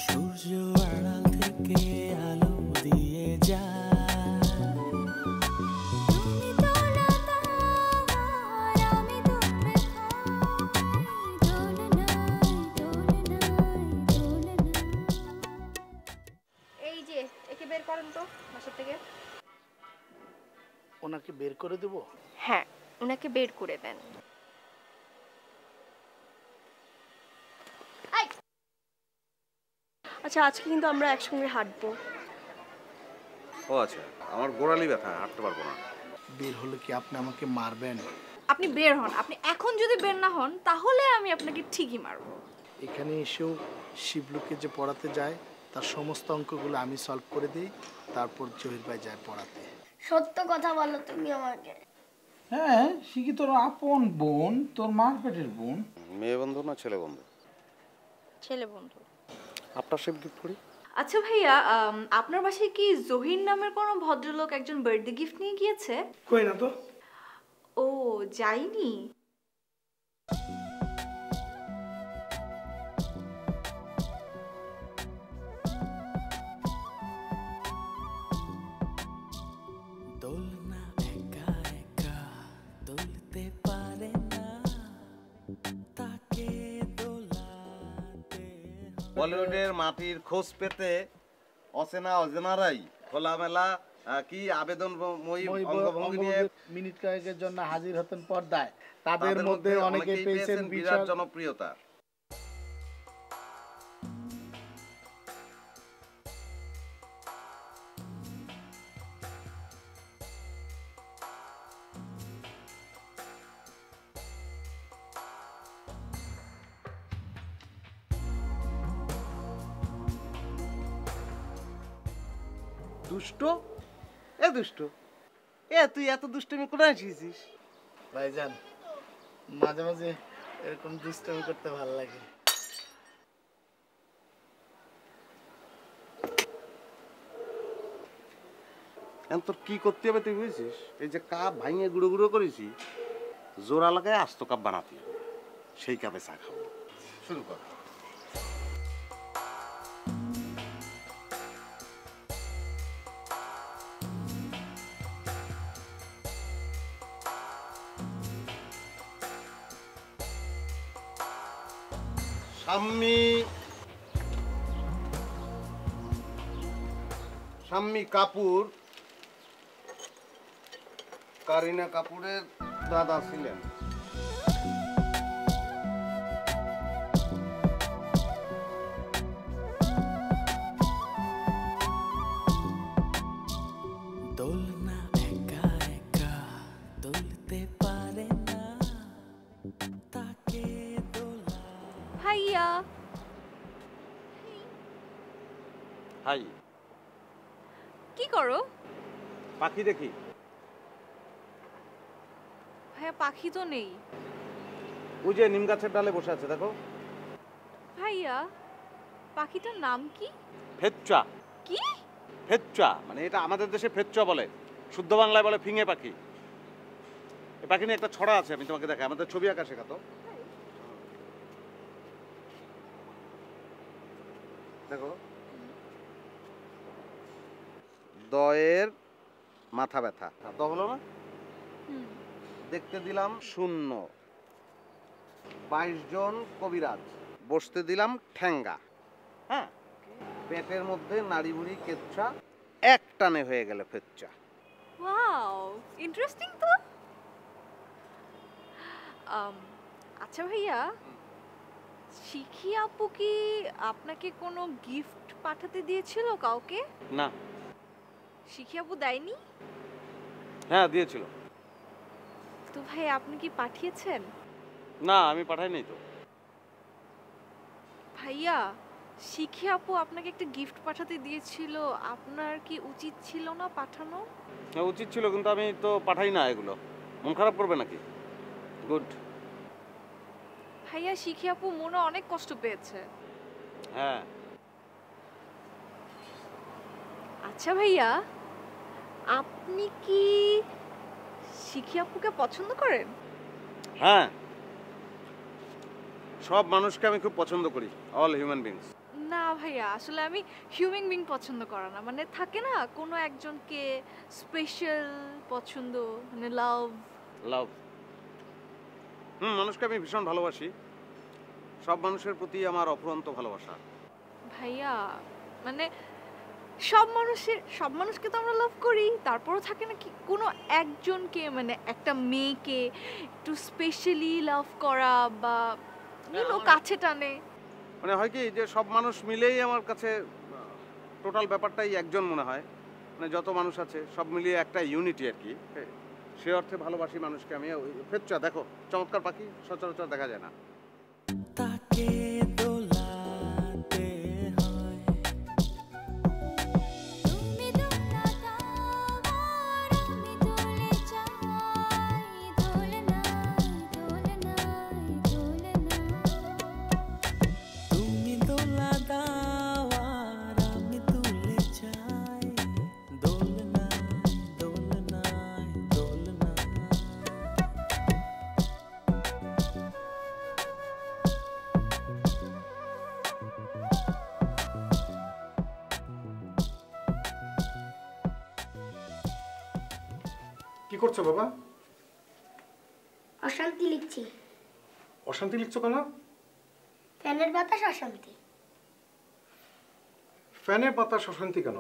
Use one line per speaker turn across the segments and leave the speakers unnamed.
সূর্য আড়াল থেকে আলো দিয়ে যায়, তুমি তো না তার, আমি তোমায় খাই, দোলে নাই, দোলে নাই, দোলে নাই।
এই যে একে বের করেন তো বাসা থেকে।
ওনাকে বের করে দেব?
হ্যাঁ, ওনাকে বের করে দেন। আচ্ছা, আজকে কিন্তু আমরা একসঙ্গে হাঁটবো।
ও আচ্ছা, আমার গোড়ালি ব্যথা, হাঁটতে পারবো না।
বের হলে কি আপনি আমাকে মারবেন?
আপনি বের হন, আপনি এখন যদি বের না হন তাহলে আমি আপনাকে ঠিকই মারবো।
এখানে এসেও শিবলুকে যে পড়াতে যায় তার সমস্ত অঙ্কগুলো আমি সলভ করে দিই, তারপর জহির ভাই যায় পড়াতে।
সত্য কথা বলো তুমি আমাকে।
হ্যাঁ, শিখি তোর আপন বোন, তোর মার পেটের বোন।
মেয়ে বন্ধু না ছেলে বন্ধু?
ছেলে বন্ধু।
আপনার শিবদীপ পড়ি।
আচ্ছা ভাইয়া, আপনার বাসায় কি জহির নামের কোনো ভদ্রলোক একজন বার্থডে গিফট নিয়ে গিয়েছে?
কই না তো।
ও যায়নি?
দোলনা একা একা দুলতে পারে না, তাকে দোলাতে
বলিউডের মাটির খোঁজ পেতে অচেনা অজেনারাই খোলামেলা কি আবেদনময়ী অঙ্গভঙ্গি নিয়ে
মিনিট কয়েকের জন্য হাজির হতেন পর্দায়। তাদের মধ্যে অনেকেই পেয়েছেন
বিরাট জনপ্রিয়তা। দুষ্ট এ দুষ্ট এ তুই এত দুষ্টমি কোথায় শিখেছিস?
ভাইজান, মাঝে মাঝে এরকম দুষ্টামি করতে ভালো লাগে।
এখন তোর কি করতে হবে তুই বুঝছিস? এই যে কাপ ভাঙিয়ে গুঁড়ো গুঁড়ো করেছি, জোড়া লাগায় আস্ত কাপ বানাতে হবে, সেই কাপে চা খাবো। শুরু কর। শাম্মী কাপুর কারিনা কাপুরের দাদা ছিলেন।
দোলনা একা একা দুলতে পারে না, তাকে দোলা।
ভাইয়া।
হাই,
কি করো?
পাখি দেখি।
ভাইয়া পাখি তো নেই।
ওই যে নিম গাছের ডালে বসে আছে দেখো।
ভাইয়া, পাখিটার নাম কি?
ফেচ্চা।
কি?
ফেচ্চা মানে এটা আমাদের দেশে ফেচ্চা বলে, শুদ্ধ বাংলায় বলে ফিঙে পাখি। এই পাখি নিয়ে একটা ছড়া আছে, আমি তোমাকে দেখাই। আমাদের ছবি আঁকা শেখাতো। দেখো, দয়ের মাথা ব্যথা, দ হলো না? দেখতে দিলাম শূন্য, 22 জন কবিরাজ, বসতে দিলাম ঠ্যাঙ্গা। হ্যাঁ, পেটের মধ্যে নাড়ি বুড়ি কেচ্ছা, এক টানে হয়ে গেল ফেচ্চা।
ওয়াও, ইন্টারেস্টিং তো। আচ্ছা ভাইয়া, শিখি আপু কি আপনাকে কোনো গিফট পাঠাতে দিয়েছিল কাউকে?
না।
শিখি আপু দেয়নি?
হ্যাঁ দিয়েছিল।
তো ভাই আপনি কি পাঠিয়েছেন?
না, আমি পাঠাইনি তো।
ভাইয়া, শিখি আপু আপনাকে একটা গিফট পাঠাতে দিয়েছিল, আপনার কি উচিত ছিল না পাঠানো?
হ্যাঁ উচিত ছিল, কিন্তু আমি তো পাঠাই না এগুলো। মন খারাপ করবে নাকি? গুড।
ভাইয়া, শিখি আপু মনে অনেক কষ্ট পেয়েছে।
হ্যাঁ।
আচ্ছা ভাইয়া, আপনি কি শিখি আপুকে পছন্দ করেন?
হ্যাঁ, সব মানুষকে আমি খুব পছন্দ করি, অল হিউম্যান বিংস।
না ভাইয়া, আসলে আমি হিউম্যান বিং পছন্দ করা না, মানে থাকে না কোনো একজনকে স্পেশাল পছন্দ, মানে লাভ।
লাভ, মানুষকে আমি ভীষণ ভালোবাসি, সব মানুষের প্রতি আমার অফুরন্ত ভালোবাসা।
ভাইয়া মানে সব মানুষকে তো আমরা লাভ করি, তারপরও থাকে না কি কোনো একজনকে, মানে একটা মেয়েকে একটু স্পেশালি লাভ করা বা কাছে টানে।
মানে হয় কি যে সব মানুষ মিলেই আমার কাছে টোটাল ব্যাপারটাই একজন মনে হয়, মানে যত মানুষ আছে সব মিলিয়ে একটা ইউনিটি আর কি। সে অর্থে ভালোবাসি মানুষকে আমি। ফেচ্চা দেখো, চমৎকার পাখি সচরাচর দেখা যায় না।
তাকে দোলাতে হয়, তুমি দোলা দাও আর আমি দোলে যাই, দোলনায় দোলনায় দোলনায়, তুমি দোলা দাও আর আমি দোলে যাই, দোলনায় দোলনায় দোলনায়।
কি করছো বাবা?
অশান্তি লিখছি।
অশান্তি লিখছো কেন?
ফ্যানের বাতাস অশান্তি।
ফ্যানের বাতাস অশান্তি কেন?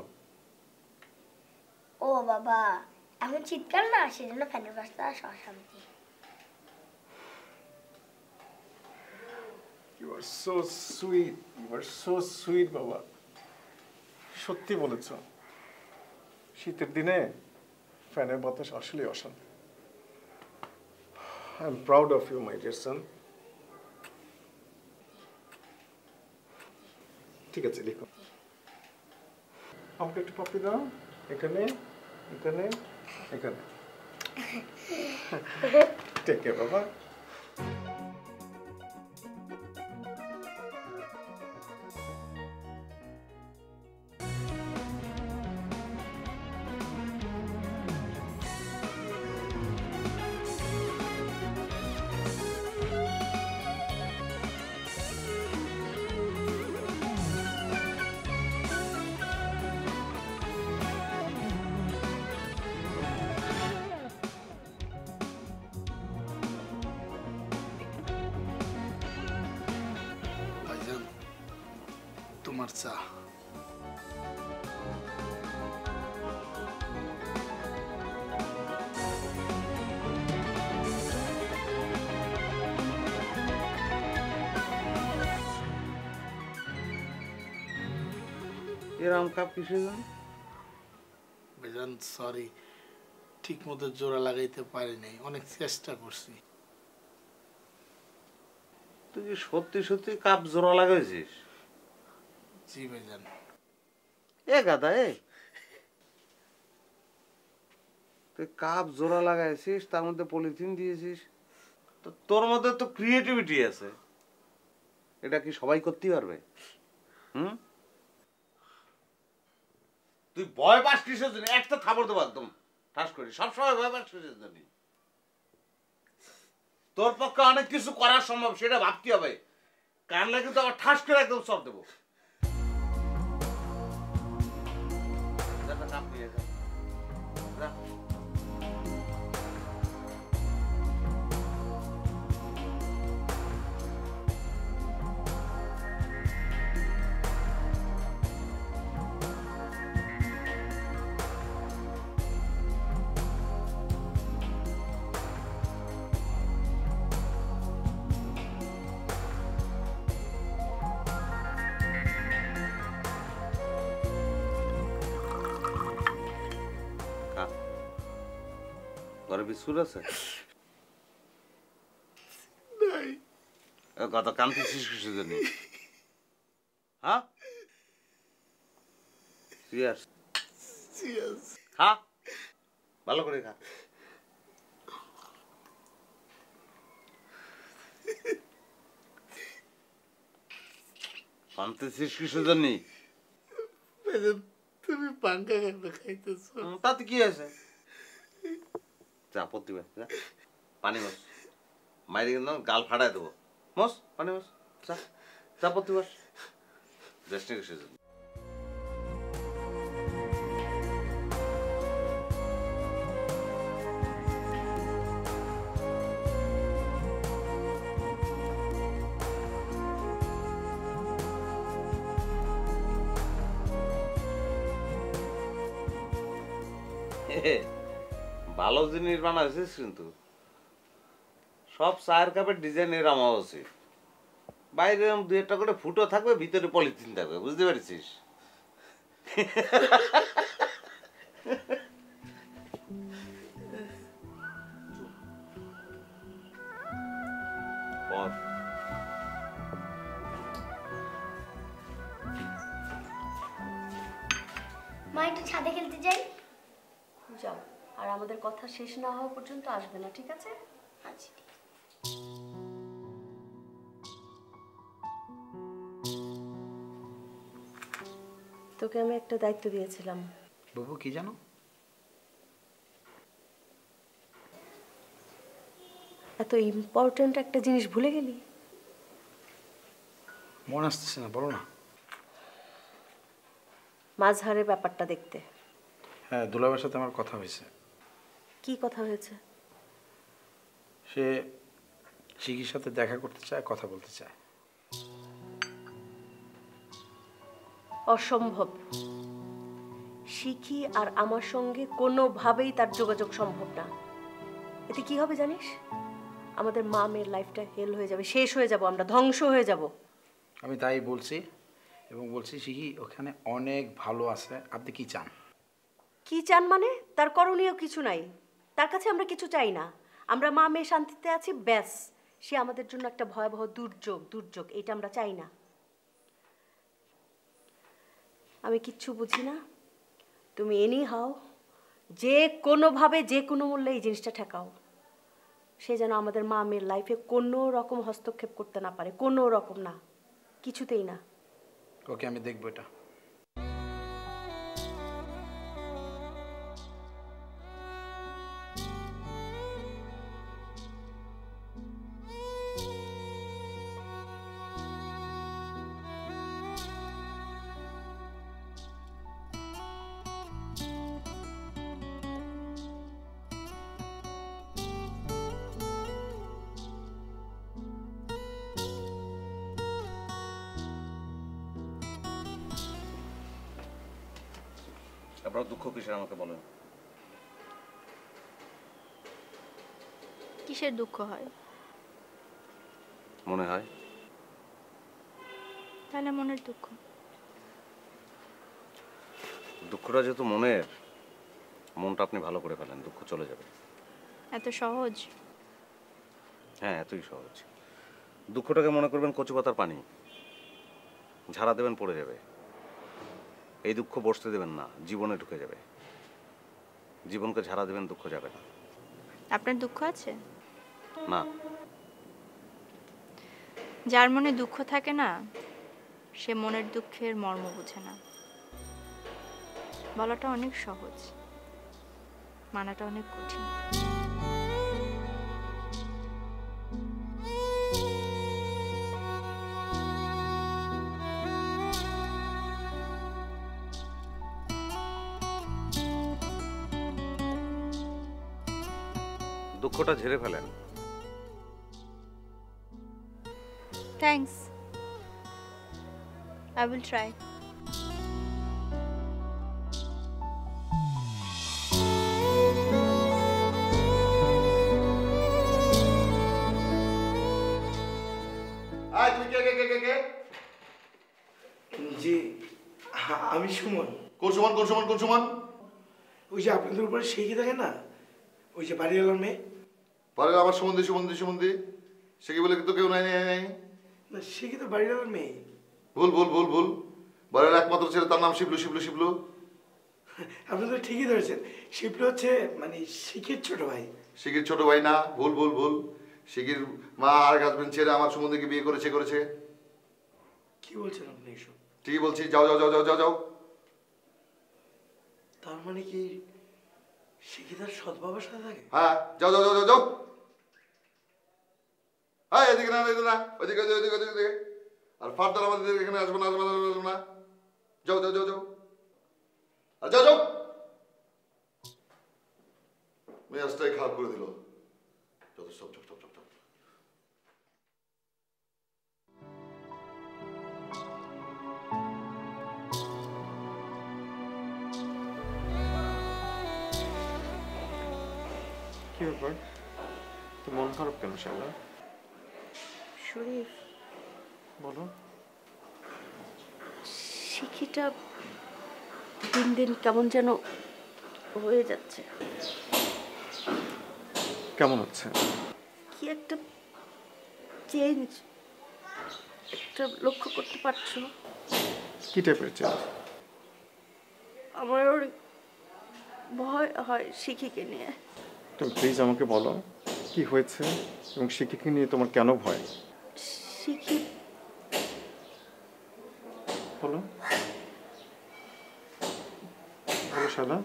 ও বাবা, এখন শীতকাল না, সেজন্য ফ্যানের বাতাস অশান্তি।
You are so sweet, you are so sweet বাবা। সত্যি বলেছ, শীতের দিনে ফ্যানের বাতাস আসলে অশান্তি। I am proud of you my dear son. ঠিক আছে, লিখো। আমাকে একটু পাপড়ি দাও, এখানে এখানে এখানে। টেক কেয়ার বাবা।
ভাইজান, তোমার চা।
এরকম কাপ কিসের জন্য?
ভাইজান সরি, ঠিক মতো জোড়া লাগাইতে পারি নাই, অনেক চেষ্টা করছি।
তুই কি সত্যি সত্যি কাপ জোড়া লাগাইছিস?
জি ভাইজান।
এ গাদা, তুই কাপ জোড়া লাগাইছিস, তার মধ্যে পলিথিন দিয়েছিস, তো তোর মধ্যে তো ক্রিয়েটিভিটি আছে, এটা কি সবাই করতে পারবে? তুই ভয় পাস কিসের জন্য? একটা থাপড় দেবো একদম ঠাস করে। সবসময় ভয় পাস কিসের জন্য? তোর পক্ষে অনেক কিছু করা সম্ভব, সেটা ভাবতে হবে। কানলে কিন্তু আবার ঠাস করে একদম সব দেবো। কাপ নিয়ে যা। ঘরে বিস্কুট আছে? কত কান্তিছিস কিসের জন্য? হ্যাঁ, খা, ভালো করে খা। কান্তিছিস কিসের জন্য?
তুমি পাঙ্কা খানা খাইতেছ,
তাতে কি আছে? যা প্রতিভা, পানি মস, মাইরে কিন্তু গাল ফাটাই দেবো। মস পানি মস, যা যা প্রতিভা। দেশটা কিসের জন্য? ভালো জিনিস বানাইছিস কিন্তু সব চায়ের কাপের ডিজাইন এরকম হওয়া উচিত। বাইরে এরকম দু একটা করে ফুটো থাকবে, ভিতরে পলিথিন থাকবে, বুঝতে পারছিস?
মা একটু ছাদে খেলতে যাই।
যাও, আর আমাদের কথা শেষ না হওয়া পর্যন্ত আসবে না, ঠিক আছে?
আচ্ছা।
তোকে আমি একটা দায়িত্ব দিয়েছিলাম।
বাবু কি জানো?
এত ইম্পর্ট্যান্ট একটা জিনিস ভুলে গেলি?
মনে আসতেছে না, বলো না।
মাঝহারের ব্যাপারটা দেখতে।
হ্যাঁ, দুলাভাইয়ের সাথে আমার কথা হয়েছে।
কি কথা হয়েছে?
সে শিখির সাথে দেখা করতে চায়, কথা বলতে চায়।
অসম্ভব। শিখি আর আমার সঙ্গে কোনোভাবেই তার যোগাযোগ সম্ভব না। এতে কি হবে জানিস? আমাদের মা মেয়ের লাইফটা হেল হয়ে যাবে, শেষ হয়ে যাব, আমরা ধ্বংস হয়ে যাব।
আমি তাই বলছি, এবং বলছি শিখি ওখানে অনেক ভালো আছে। আপনি কি চান?
কি চান মানে? তার করণীয় কিছু নাই। তার কাছে আমরা কিছু চাই না। আমরা মা মেয়ে শান্তিতে আছি, ব্যাস। সে আমাদের জন্য একটা ভয়াবহ দুর্যোগ, এটা আমরা চাই না। আমি কিচ্ছু বুঝি না, তুমি এনি হাও যে কোনোভাবে যে কোনো মূল্যে এই জিনিসটা ঠেকাও। সে যেন আমাদের মা মেয়ের লাইফে কোনো রকম হস্তক্ষেপ করতে না পারে, কোনো রকম না, কিছুতেই না।
ওকে, আমি দেখবো এটা।
আপনার দুঃখ কিসের আমাকে বলেন।
কিসের দুঃখ হয়?
মনে হয়
তাহলে মনের দুঃখ।
দুঃখটা যেহেতু মনের, মনটা আপনি ভালো করে ফেলেন, দুঃখ চলে যাবে।
এত সহজ?
হ্যাঁ, এতই সহজ। দুঃখটাকে মনে করবেন কচু পাতার পানি, ঝাড়া দেবেন পড়ে যাবে। এই দুঃখ বসতে দেবেন না, জীবনে ঢুকে যাবে। জীবনকে ঝাড়া দেবেন, দুঃখ যাবে না।
আপনার দুঃখ আছে?
না।
যার মনে দুঃখ থাকে না, সে মনের দুঃখের মর্ম বোঝে না। বলাটা অনেক সহজ, মানাটা অনেক কঠিন।
দুঃখটা ঝেড়ে ফেলেন।
Thanks, I will try.
জি, আমি সুমন।
কোন সুমন? কোন সুমন? কোন সুমন?
ওই যে আপনাদের উপরে শিখি থাকে না, ওই যে বাড়িওয়ালার মেয়ে।
পারে আমার সুমন্দি সুমন্দি সুমন্দি, সে কি বলে কিন্তু কেউ নাই নাই নাই।
না, শিখি তো বাড়িওয়ালার মেয়ে।
ভুল ভুল ভুল ভুল। বাড়ির একমাত্র ছেলে, তার নাম শিবলু শিবলু শিবলু।
আপনি তো ঠিকই ধরেছেন, শিবলু হচ্ছে মানে শিখির ছোট ভাই।
শিখির ছোট ভাই না, ভুল ভুল ভুল। শিখির মা আর হাজবেন্ড ছেড়ে আমার সুমন্দিকে বিয়ে করেছে।
কি বলছেন আপনি এসব?
ঠিকই বলছি, যাও যাও যাও যাও যাও যাও।
তার মানে কি শিখি তার সৎ বাবার সাথে থাকে?
হ্যাঁ, যাও যাও যাও যাও যাও। হ্যাঁ, এদিকে না, এদিকে না, ওদিকে ওদিকে ওদিকে ওদিকে। আর ফার্দার আমাদের এখানে আসবে না, আসবে না, আসবে না। যাও যাও যাও যাও, আর যাও যাও। মেজাজটাই খারাপ করে দিল। যত সব চপ চপ চপ চপ।
কি ব্যাপার, তো মন খারাপ কেন শালা?
শরীফ,
বলো।
শিখিটা দিন দিন কেমন যেন হয়ে যাচ্ছে।
কেমন হচ্ছে?
কি একটা চেঞ্জ একটা লক্ষ্য করতে পারছো?
কি টাইপের চেঞ্জ?
আমার অনেক ভয় হয় শিখিকে নিয়ে।
তুমি প্লিজ আমাকে বলো কি হয়েছে এবং শিখিকে নিয়ে তোমার কেন ভয়?
শিখি
বলো বলো শালা।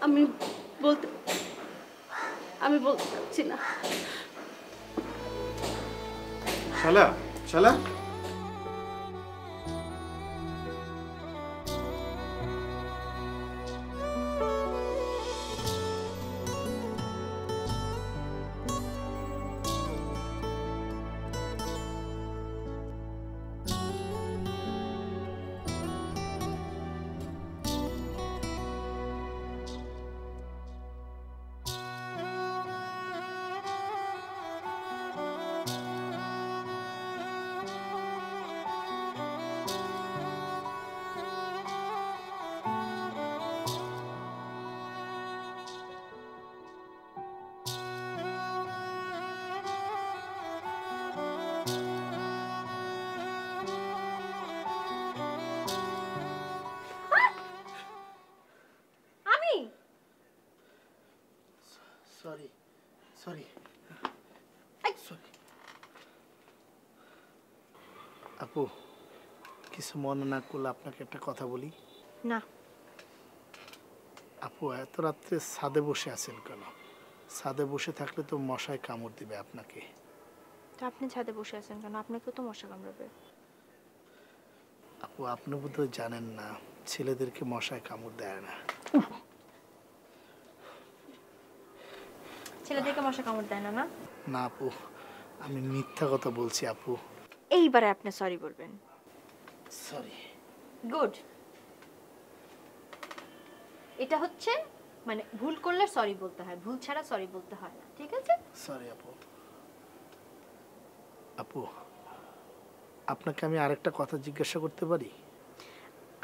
আমি বলতে পারছি না।
শালা শালা,
সরি সরি সরি। আপু কিছু মনে না করলে আপনাকে একটা কথা বলি?
না।
আপু এত রাত্রে ছাদে বসে আছেন কেন? ছাদে বসে থাকলে তো মশায় কামড় দিবে আপনাকে।
তো আপনি ছাদে বসে আছেন কেন? আপনাকেও তো মশা কামড়াবে।
আপু আপনি বোধহয় জানেন না, ছেলেদেরকে মশায় কামড় দেয় না।
ছেলেদেরকে মশা কামড় দেয় না? না
না আপু, আমি মিথ্যা কথা বলছি আপু।
এইবারে আপনি সরি বলবেন।
সরি।
গুড। এটা হচ্ছে মানে ভুল করলে সরি বলতে হয়, ভুল ছাড়া সরি বলতে হয় না, ঠিক আছে?
সরি আপু। আপু আপনাকে আমি আরেকটা কথা জিজ্ঞাসা করতে পারি?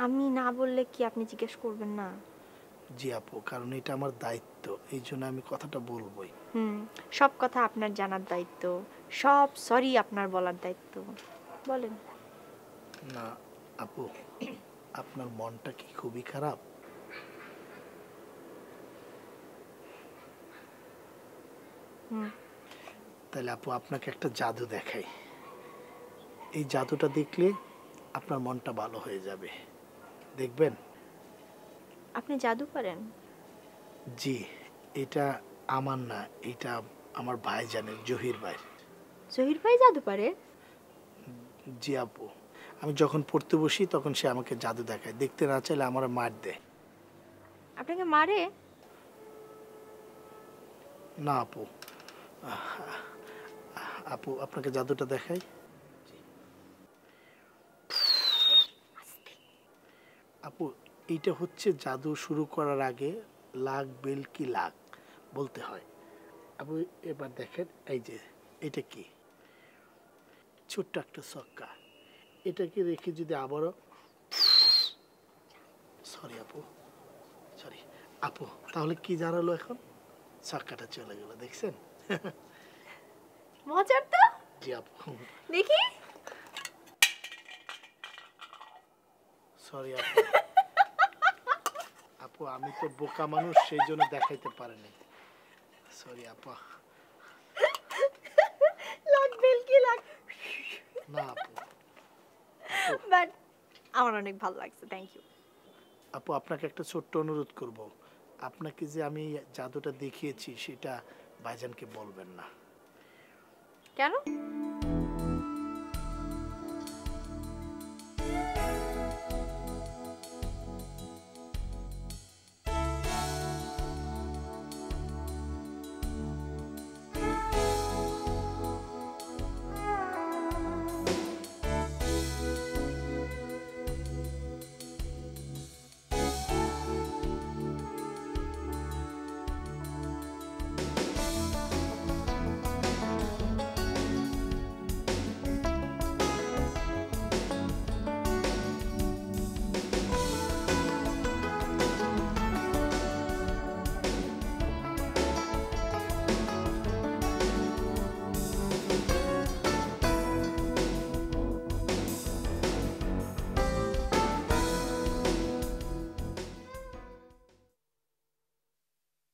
আমি না বললে কি আপনি জিজ্ঞেস করবেন না?
জি আপু, কারণ এটা আমার দায়িত্ব, এই জন্য আমি কথাটা বলবোই।
সব কথা আপনার জানার দায়িত্ব, সব সরি আপনার বলার দায়িত্ব। বলেন।
না আপু, আপনার মনটা কি খুবই খারাপ? তাহলে আপু আপনাকে একটা জাদু দেখাই। এই জাদুটা দেখলে আপনার মনটা ভালো হয়ে যাবে, দেখবেন।
আপনি জাদু পারেন?
জি, এটা আমার না, এটা আমার ভাই জানে, জহির ভাই।
জহির ভাই জাদু পারে?
জি আপু, আমি যখন পড়তে বসি তখন সে আমাকে জাদু দেখায়, দেখতে না চাইলে আমার মার দেয়।
আপনাকে মারে?
না আপু, আপু আপনাকে জাদুটা দেখাই। আপু এইটা হচ্ছে জাদু শুরু করার আগে লাখ বেল কি লাখ বলতে হয়। আপু এবার দেখেন, এই যে এটা কি, ছোট্ট একটা ছক্কা, এটাকে রেখে যদি আবারও, সরি আপু, সরি আপু, তাহলে কি জানালো এখন? ছক্কাটা চলে গেল, দেখছেন?
মজার তো।
জি আপু।
দেখি।
সরি আপু। আপু আমি তো বোকা মানুষ, সেই জন্য দেখাইতে পারিনি। সরি আপা।
লাখ বেল কি লাখ।
না আপু।
বাট আমার অনেক ভালো লাগছে, থ্যাংক ইউ।
আপু আপনাকে একটা ছোট্ট অনুরোধ করব, আপনাকে যে আমি জাদুটা দেখিয়েছি সেটা ভাইজানকে বলবেন না।
কেন?